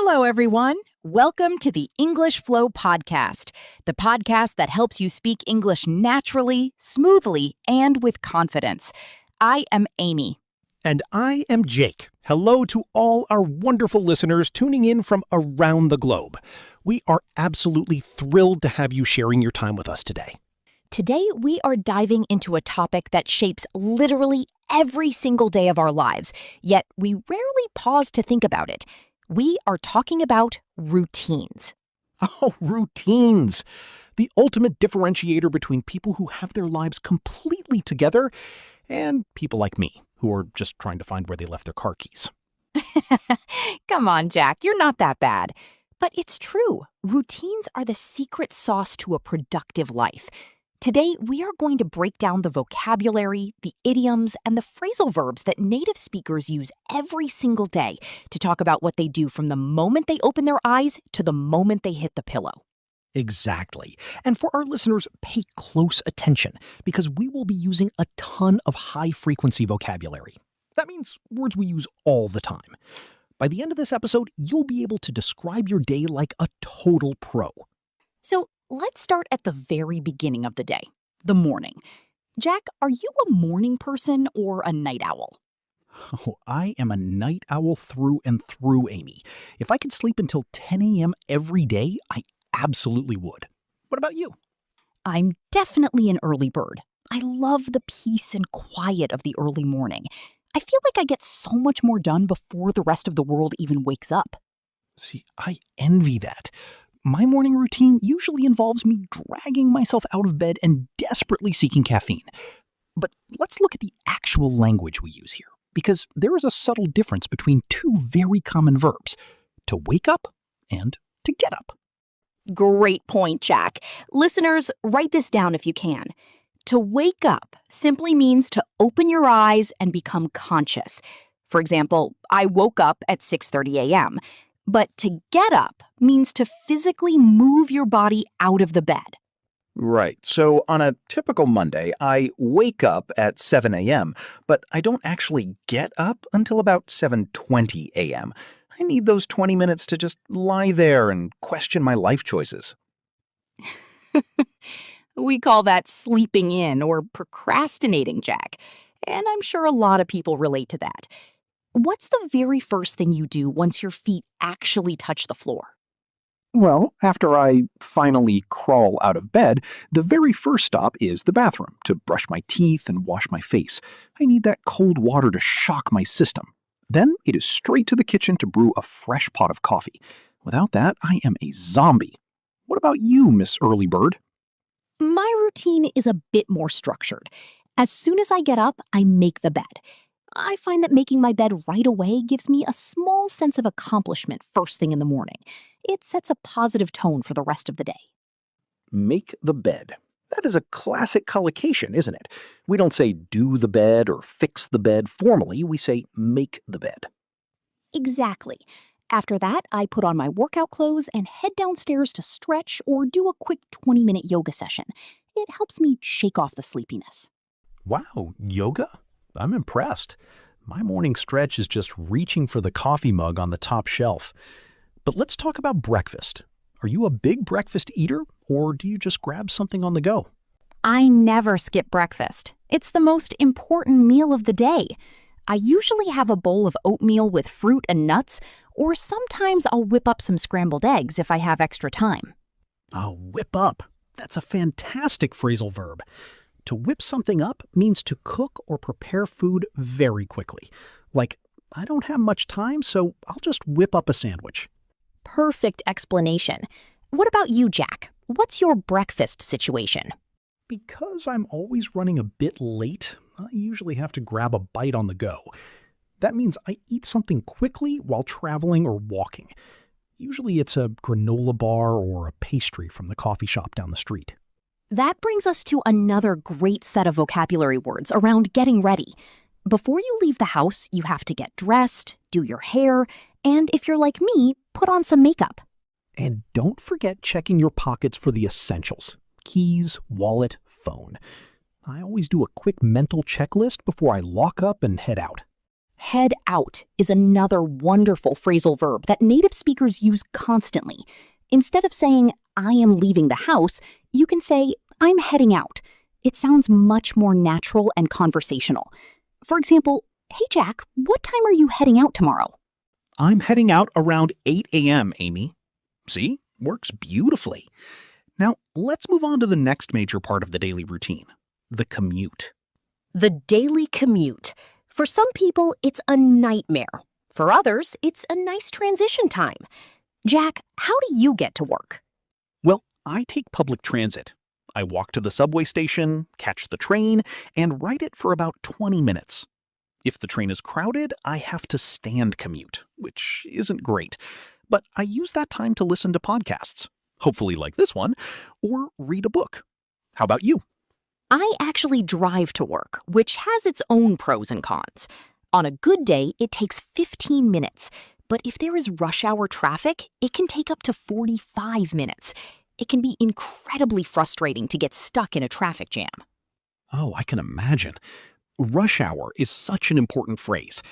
Hello, everyone. Welcome to the English Flow Podcast, the podcast that helps you speak English naturally, smoothly, and with confidence. I am Amy. And I am Jake. Hello to all our wonderful listeners tuning in from around the globe. We are absolutely thrilled to have you sharing your time with us today. Today, we are diving into a topic that shapes literally every single day of our lives, yet we rarely pause to think about it. We are talking about routines. Oh, routines. The ultimate differentiator between people who have their lives completely together and people like me, who are just trying to find where they left their car keys. Come on, Jack, you're not that bad. But it's true. Routines are the secret sauce to a productive life. Today, we are going to break down the vocabulary, the idioms, and the phrasal verbs that native speakers use every single day to talk about what they do from the moment they open their eyes to the moment they hit the pillow. Exactly. And for our listeners, pay close attention because we will be using a ton of high-frequency vocabulary. That means words we use all the time. By the end of this episode, you'll be able to describe your day like a total pro. So let's start at the very beginning of the day, the morning. Jack, are you a morning person or a night owl? Oh, I am a night owl through and through, Amy. If I could sleep until 10 a.m. every day, I absolutely would. What about you? I'm definitely an early bird. I love the peace and quiet of the early morning. I feel like I get so much more done before the rest of the world even wakes up. See, I envy that. My morning routine usually involves me dragging myself out of bed and desperately seeking caffeine. But let's look at the actual language we use here, because there is a subtle difference between two very common verbs, to wake up and to get up. Great point, Jack. Listeners, write this down if you can. To wake up simply means to open your eyes and become conscious. For example, I woke up at 6:30 a.m., but to get up means to physically move your body out of the bed. Right. So on a typical Monday, I wake up at 7 a.m., but I don't actually get up until about 7:20 a.m. I need those 20 minutes to just lie there and question my life choices. We call that sleeping in or procrastinating, Jack. And I'm sure a lot of people relate to that. What's the very first thing you do once your feet actually touch the floor? Well, after I finally crawl out of bed, the very first stop is the bathroom to brush my teeth and wash my face. I need that cold water to shock my system. Then it is straight to the kitchen to brew a fresh pot of coffee. Without that, I am a zombie. What about you, Miss Early Bird? My routine is a bit more structured. As soon as I get up, I make the bed. I find that making my bed right away gives me a small sense of accomplishment first thing in the morning. It sets a positive tone for the rest of the day. Make the bed. That is a classic collocation, isn't it? We don't say do the bed or fix the bed formally, we say make the bed. Exactly. After that, I put on my workout clothes and head downstairs to stretch or do a quick 20-minute yoga session. It helps me shake off the sleepiness. Wow, yoga? I'm impressed. My morning stretch is just reaching for the coffee mug on the top shelf. But let's talk about breakfast. Are you a big breakfast eater, or do you just grab something on the go? I never skip breakfast. It's the most important meal of the day. I usually have a bowl of oatmeal with fruit and nuts, or sometimes I'll whip up some scrambled eggs if I have extra time. Oh, whip up. That's a fantastic phrasal verb. To whip something up means to cook or prepare food very quickly. Like, I don't have much time, so I'll just whip up a sandwich. Perfect explanation. What about you, Jack? What's your breakfast situation? Because I'm always running a bit late, I usually have to grab a bite on the go. That means I eat something quickly while traveling or walking. Usually it's a granola bar or a pastry from the coffee shop down the street. That brings us to another great set of vocabulary words around getting ready. Before you leave the house, you have to get dressed, do your hair, and if you're like me, put on some makeup. And don't forget checking your pockets for the essentials. Keys, wallet, phone. I always do a quick mental checklist before I lock up and head out. Head out is another wonderful phrasal verb that native speakers use constantly. Instead of saying, I am leaving the house, you can say, I'm heading out. It sounds much more natural and conversational. For example, hey Jack, what time are you heading out tomorrow? I'm heading out around 8 a.m., Amy. See? Works beautifully. Now, let's move on to the next major part of the daily routine, the commute. The daily commute. For some people, it's a nightmare. For others, it's a nice transition time. Jack, how do you get to work? Well, I take public transit. I walk to the subway station, catch the train, and ride it for about 20 minutes. If the train is crowded, I have to stand commute, which isn't great. But I use that time to listen to podcasts, hopefully like this one, or read a book. How about you? I actually drive to work, which has its own pros and cons. On a good day, it takes 15 minutes. But if there is rush hour traffic, it can take up to 45 minutes. It can be incredibly frustrating to get stuck in a traffic jam. Oh, I can imagine. Rush hour is such an important phrase.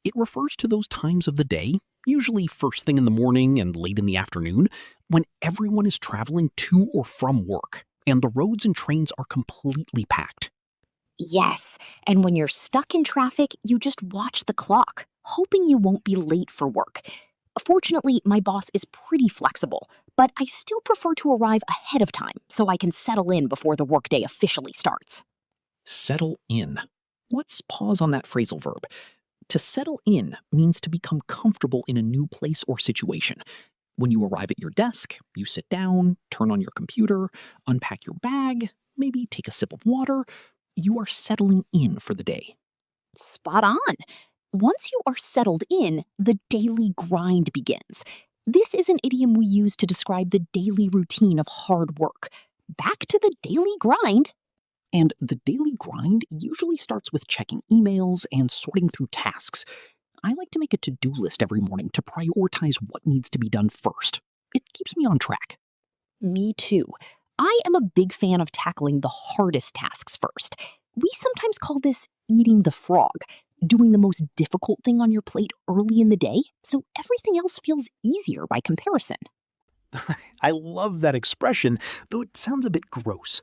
It refers to those times of the day, usually first thing in the morning and late in the afternoon, when everyone is traveling to or from work, and the roads and trains are completely packed. Yes, and when you're stuck in traffic, you just watch the clock, hoping you won't be late for work. Fortunately, my boss is pretty flexible, but I still prefer to arrive ahead of time so I can settle in before the workday officially starts. Settle in. Let's pause on that phrasal verb. To settle in means to become comfortable in a new place or situation. When you arrive at your desk, you sit down, turn on your computer, unpack your bag, maybe take a sip of water. You are settling in for the day. Spot on. Once you are settled in, the daily grind begins. This is an idiom we use to describe the daily routine of hard work. Back to the daily grind. And the daily grind usually starts with checking emails and sorting through tasks. I like to make a to-do list every morning to prioritize what needs to be done first. It keeps me on track. Me too. I am a big fan of tackling the hardest tasks first. We sometimes call this eating the frog, doing the most difficult thing on your plate early in the day, so everything else feels easier by comparison. I love that expression, though it sounds a bit gross.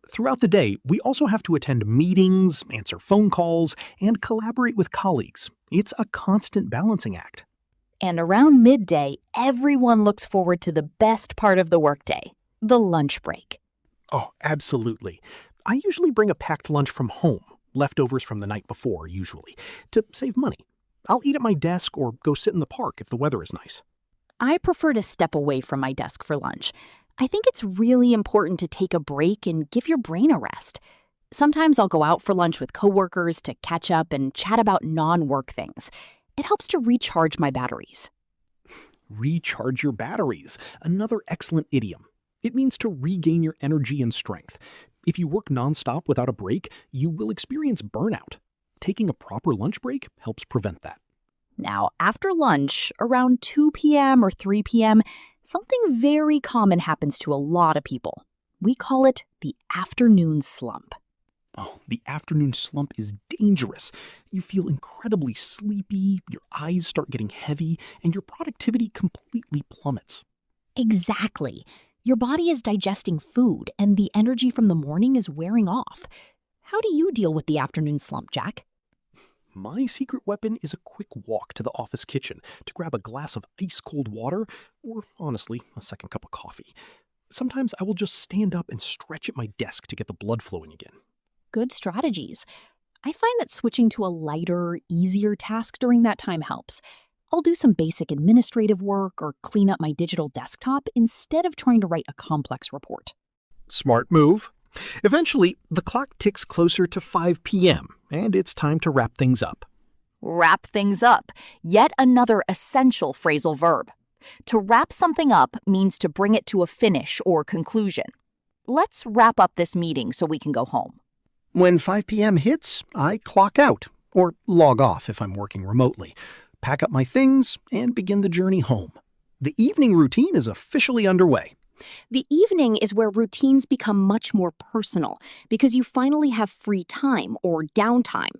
Throughout the day, we also have to attend meetings, answer phone calls, and collaborate with colleagues. It's a constant balancing act. And around midday, everyone looks forward to the best part of the workday, the lunch break. Oh, absolutely. I usually bring a packed lunch from home, leftovers from the night before, usually, to save money. I'll eat at my desk or go sit in the park if the weather is nice. I prefer to step away from my desk for lunch. I think it's really important to take a break and give your brain a rest. Sometimes I'll go out for lunch with coworkers to catch up and chat about non-work things. It helps to recharge my batteries. Recharge your batteries, another excellent idiom. It means to regain your energy and strength. If you work nonstop without a break, you will experience burnout. Taking a proper lunch break helps prevent that. Now, after lunch, around 2 p.m. or 3 p.m., something very common happens to a lot of people. We call it the afternoon slump. Oh, the afternoon slump is dangerous. You feel incredibly sleepy, your eyes start getting heavy, and your productivity completely plummets. Exactly. Your body is digesting food, and the energy from the morning is wearing off. How do you deal with the afternoon slump, Jack? My secret weapon is a quick walk to the office kitchen to grab a glass of ice-cold water, or honestly, a second cup of coffee. Sometimes I will just stand up and stretch at my desk to get the blood flowing again. Good strategies. I find that switching to a lighter, easier task during that time helps. I'll do some basic administrative work or clean up my digital desktop instead of trying to write a complex report. Smart move. Eventually, the clock ticks closer to 5 p.m., and it's time to wrap things up. Wrap things up. Yet another essential phrasal verb. To wrap something up means to bring it to a finish or conclusion. Let's wrap up this meeting so we can go home. When 5 p.m. hits, I clock out, or log off if I'm working remotely, pack up my things, and begin the journey home. The evening routine is officially underway. The evening is where routines become much more personal because you finally have free time or downtime.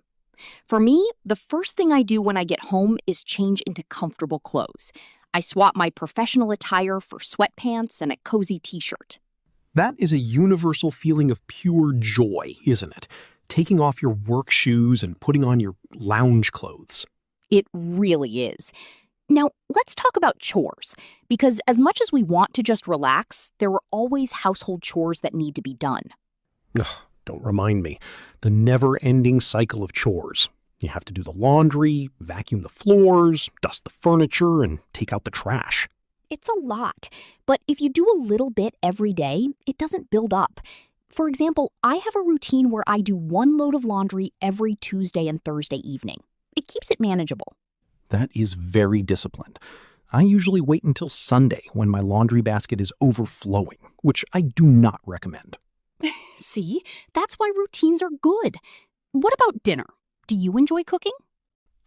For me, the first thing I do when I get home is change into comfortable clothes. I swap my professional attire for sweatpants and a cozy t-shirt. That is a universal feeling of pure joy, isn't it? Taking off your work shoes and putting on your lounge clothes. It really is. Now, let's talk about chores, because as much as we want to just relax, there are always household chores that need to be done. Ugh, don't remind me. The never-ending cycle of chores. You have to do the laundry, vacuum the floors, dust the furniture, and take out the trash. It's a lot, but if you do a little bit every day, it doesn't build up. For example, I have a routine where I do one load of laundry every Tuesday and Thursday evening. It keeps it manageable. That is very disciplined. I usually wait until Sunday when my laundry basket is overflowing, which I do not recommend. See, that's why routines are good. What about dinner? Do you enjoy cooking?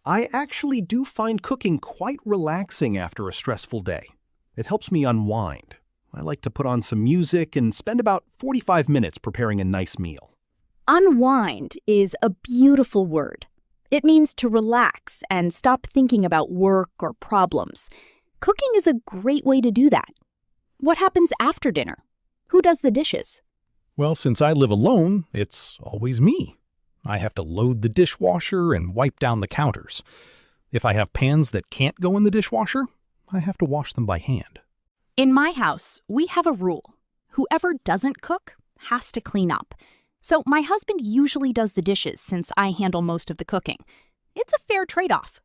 I actually do find cooking quite relaxing after a stressful day. It helps me unwind. I like to put on some music and spend about 45 minutes preparing a nice meal. Unwind is a beautiful word. It means to relax and stop thinking about work or problems. Cooking is a great way to do that. What happens after dinner? Who does the dishes? Well, since I live alone, it's always me. I have to load the dishwasher and wipe down the counters. If I have pans that can't go in the dishwasher, I have to wash them by hand. In my house, we have a rule. Whoever doesn't cook has to clean up. So my husband usually does the dishes since I handle most of the cooking. It's a fair trade-off.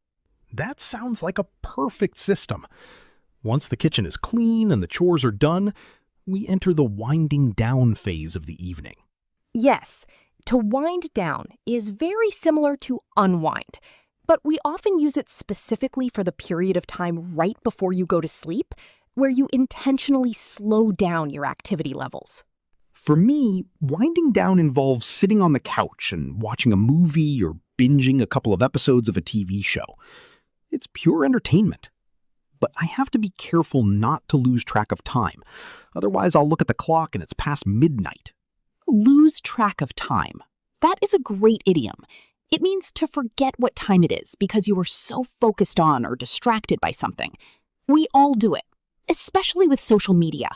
That sounds like a perfect system. Once the kitchen is clean and the chores are done, we enter the winding down phase of the evening. Yes, to wind down is very similar to unwind, but we often use it specifically for the period of time right before you go to sleep, where you intentionally slow down your activity levels. For me, winding down involves sitting on the couch and watching a movie or binging a couple of episodes of a TV show. It's pure entertainment. But I have to be careful not to lose track of time. Otherwise, I'll look at the clock and it's past midnight. Lose track of time. That is a great idiom. It means to forget what time it is because you are so focused on or distracted by something. We all do it, especially with social media.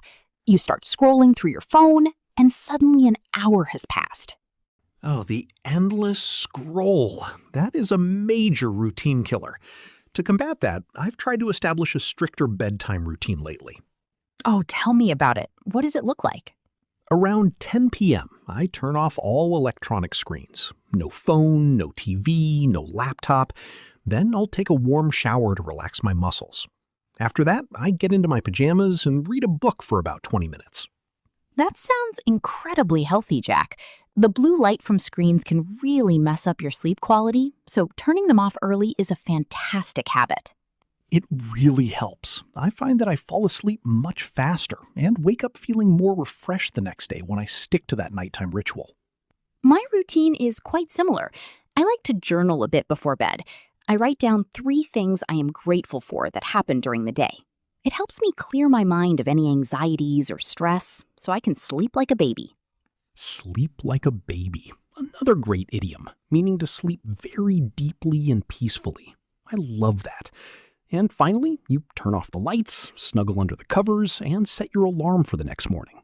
You start scrolling through your phone, and suddenly an hour has passed. Oh, the endless scroll. That is a major routine killer. To combat that, I've tried to establish a stricter bedtime routine lately. Oh, tell me about it. What does it look like? Around 10 p.m., I turn off all electronic screens. No phone, no TV, no laptop. Then I'll take a warm shower to relax my muscles. After that, I get into my pajamas and read a book for about 20 minutes. That sounds incredibly healthy, Jack. The blue light from screens can really mess up your sleep quality, so turning them off early is a fantastic habit. It really helps. I find that I fall asleep much faster and wake up feeling more refreshed the next day when I stick to that nighttime ritual. My routine is quite similar. I like to journal a bit before bed. I write down 3 things I am grateful for that happened during the day. It helps me clear my mind of any anxieties or stress so I can sleep like a baby. Sleep like a baby. Another great idiom, meaning to sleep very deeply and peacefully. I love that. And finally, you turn off the lights, snuggle under the covers, and set your alarm for the next morning.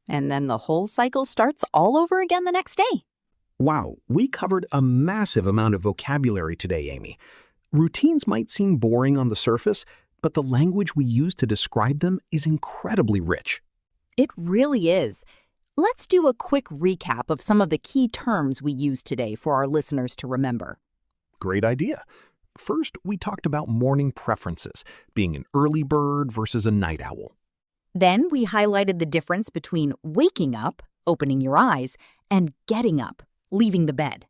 And then the whole cycle starts all over again the next day. Wow, we covered a massive amount of vocabulary today, Amy. Routines might seem boring on the surface, but the language we use to describe them is incredibly rich. It really is. Let's do a quick recap of some of the key terms we used today for our listeners to remember. Great idea. First, we talked about morning preferences, being an early bird versus a night owl. Then we highlighted the difference between waking up, opening your eyes, and getting up, leaving the bed.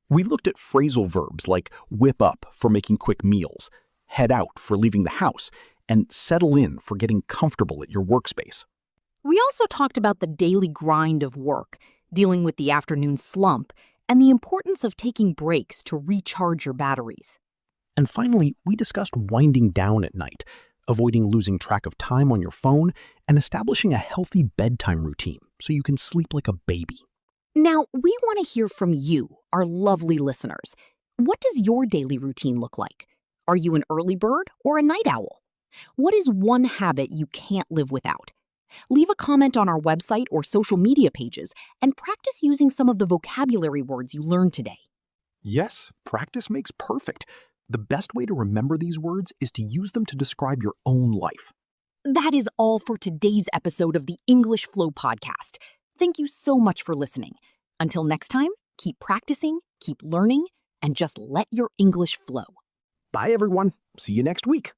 We looked at phrasal verbs like whip up for making quick meals, head out for leaving the house, and settle in for getting comfortable at your workspace. We also talked about the daily grind of work, dealing with the afternoon slump, and the importance of taking breaks to recharge your batteries. And finally, we discussed winding down at night, avoiding losing track of time on your phone, and establishing a healthy bedtime routine so you can sleep like a baby. Now, we want to hear from you, our lovely listeners. What does your daily routine look like? Are you an early bird or a night owl? What is one habit you can't live without? Leave a comment on our website or social media pages and practice using some of the vocabulary words you learned today. Yes, practice makes perfect. The best way to remember these words is to use them to describe your own life. That is all for today's episode of the English Flow podcast. Thank you so much for listening. Until next time, keep practicing, keep learning, and just let your English flow. Bye, everyone. See you next week.